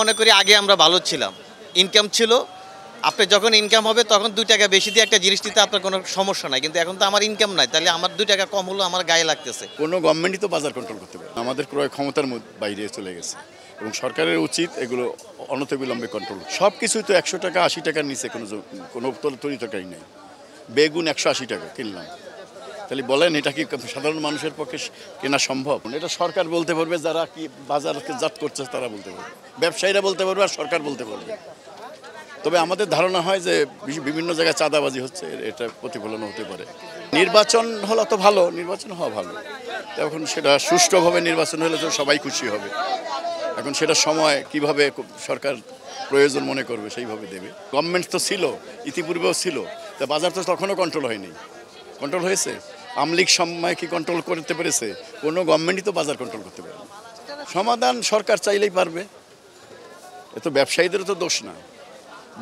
মনে করি আগে আমরা ভালো ছিলাম, ইনকাম ছিল। আপনি যখন ইনকাম হবে তখন 2 টাকা বেশি দিয়ে একটা জিনিস নিতে আপনার কোনো সমস্যা নাই, কিন্তু এখন তো আমার ইনকাম নাই, তাহলে আমার 2 টাকা কম হলো আমার গায়ে লাগতেছে। কোনো গভর্নমেন্টই তো বাজার কন্ট্রোল করতে পারে, আমাদের ক্রয় ক্ষমতার বাইরে চলে গেছে এবং সরকারের উচিত এগুলো অনতিবিলম্বে কন্ট্রোল। সব কিছুই তো 100 টাকা 80 টাকার নিচে কোনো তরিতরকারি নেই। বেগুন 180 টাকা কিনলাম, তাহলে বলেন এটা কি সাধারণ মানুষের পক্ষে কেনা সম্ভব? এটা সরকার বলতে পারবে, যারা কি বাজারজাত করছে তারা বলতে পারবে, ব্যবসায়ীরা বলতে পারবে, আর সরকার বলতে পারবে। তবে আমাদের ধারণা হয় যে বিভিন্ন জায়গায় চাঁদাবাজি হচ্ছে, এটা প্রতিফলন হতে পারে। নির্বাচন হলো তো ভালো, নির্বাচন হওয়া ভালো, এখন সেটা সুষ্ঠুভাবে নির্বাচন হলে তো সবাই খুশি হবে। এখন সেটা সময় কিভাবে সরকার প্রয়োজন মনে করবে সেইভাবে দেবে। গভর্নমেন্ট তো ছিল, ইতিপূর্বেও ছিল, তা বাজার তো তখনও কন্ট্রোল হয়নি। কন্ট্রোল হয়েছে? আমলিক সময় কি কন্ট্রোল করতে পেরেছে? কোনো গভর্নমেন্টই তো বাজার কন্ট্রোল করতে পারে না। সমাধান সরকার চাইলেই পারবে, এ তো ব্যবসায়ীদেরও তো দোষ না।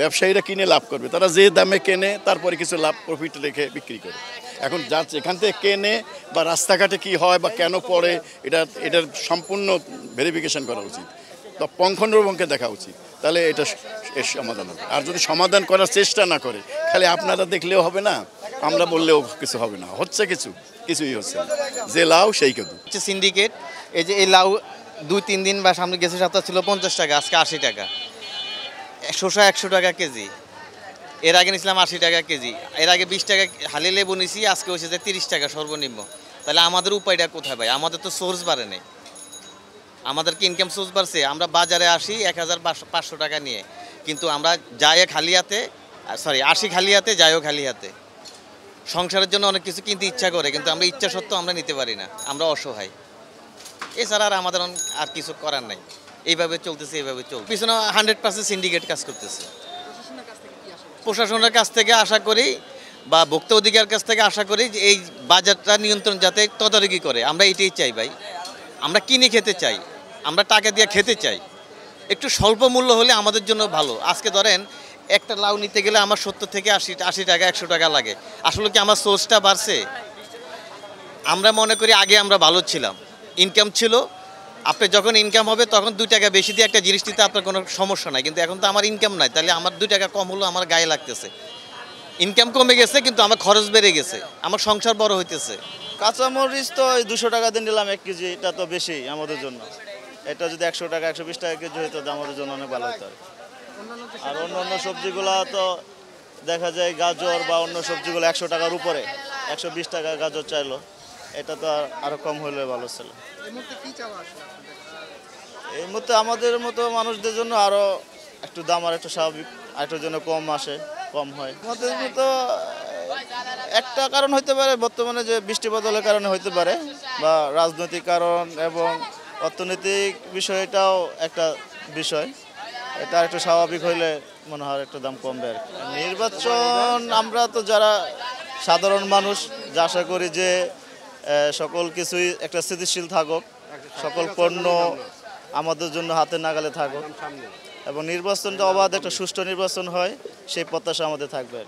ব্যবসায়ীরা কিনে লাভ করবে, তারা যে দামে কেনে তারপরে কিছু লাভ প্রফিট রেখে বিক্রি করে। এখন যা এখান থেকে কেনে বা রাস্তাঘাটে কি হয় বা কেন পড়ে, এটার সম্পূর্ণ ভেরিফিকেশন করা উচিত, তো পঙ্খণ্ডবঙ্কে দেখা উচিত, তাহলে এটা এর সমাধান হবে। আর যদি সমাধান করার চেষ্টা না করে, খালি আপনারা দেখলেও হবে না, আমরা বললেও কিছু হবে না। হচ্ছে কিছুই হচ্ছে না, যে লাউ সেই কেদু। সিন্ডিকেট, এই যে এই লাউ 2-3 দিন বা সামনে গেছে সপ্তাহ ছিল 50 টাকা, আজকে 80 টাকা। শসা 100 টাকা কেজি, এর আগে নিয়েছিলাম 80 টাকা কেজি, এর আগে 20 টাকা হালি লেবু নিয়েছি, আজকে হয়েছে যে 30 টাকা সর্বনিম্ন। তাহলে আমাদের উপায়টা কোথায় ভাই? আমাদের তো সোর্স বাড়ে নেই, আমাদের কি ইনকাম সোর্স বাড়ছে? আমরা বাজারে আসি 1500 টাকা নিয়ে, কিন্তু আমরা যাই খালি হাতে, আসি খালি হাতে, যাইও খালি হাতে। সংসারের জন্য অনেক কিছু কিনতে ইচ্ছা করে, কিন্তু আমরা ইচ্ছা সত্ত্বেও আমরা নিতে পারি না, আমরা অসহায়। এছাড়া আর আমাদের আর কিছু করার নাই, এইভাবে চলতেছে, এইভাবে চলছে। পিছনে 100% সিন্ডিকেট কাজ করতেছে। প্রশাসনের কাছ থেকে আশা করি বা ভোক্তা অধিকার কাছ থেকে আশা করি যে এই বাজারটা নিয়ন্ত্রণ যাতে তদারকি করে, আমরা এটাই চাই ভাই। আমরা কিনে খেতে চাই, আমরা টাকা দিয়ে খেতে চাই, একটু স্বল্প মূল্য হলে আমাদের জন্য ভালো। আজকে ধরেন একটা লাউ নিতে গেলে আমার 70 থেকে 80 টাকা 100 টাকা লাগে। আসলে কি আমার সোর্সটা বাড়ছে? আমরা মনে করি আগে আমরা ভালো ছিলাম, ইনকাম ছিল। আপনি যখন ইনকাম হবে তখন 2 টাকা বেশি দিয়ে একটা জিনিস নিতে আপনার কোনো সমস্যা নাই, কিন্তু এখন তো আমার ইনকাম নাই, তাহলে আমার 2 টাকা কম হলো আমার গায়ে লাগতেছে। ইনকাম কমে গেছে কিন্তু আমার খরচ বেড়ে গেছে, আমার সংসার বড় হইতেছে। কাঁচামরিচ তো 200 টাকা দিয়ে নিলাম 1 কেজি, এটা তো বেশি আমাদের জন্য। এটা যদি 100 টাকা 120 টাকা কেজি হতো আমাদের জন্য অনেক ভালো হতো। আর অন্য সবজিগুলো তো দেখা যায় গাজর বা অন্য সবজিগুলো 100 টাকার উপরে, 120 টাকা গাজর চাইলো, এটা তো আরো কম হলে ভালো ছিল। এই মুহূর্তে আমাদের মতো মানুষদের জন্য আরো একটু দাম আর একটু স্বাভাবিক, আরেকটার জন্য কম হয়। আমাদের মতো একটা কারণ হইতে পারে বর্তমানে যে বৃষ্টি বদলের কারণে হইতে পারে, বা রাজনৈতিক কারণ এবং অর্থনৈতিক বিষয়টাও একটা বিষয়। এটা একটু স্বাভাবিক হইলে মনে হয় একটু দাম কমবে আর কি। নির্বাচন আমরা তো যারা সাধারণ মানুষ, যা আশা করি যে সকল কিছুই একটা স্থিতিশীল থাকুক, সকল পণ্য আমাদের জন্য হাতে নাগালে থাকুক এবং নির্বাচনটা অবাধ একটা সুষ্ঠু নির্বাচন হয়, সেই প্রত্যাশা আমাদের থাকবে।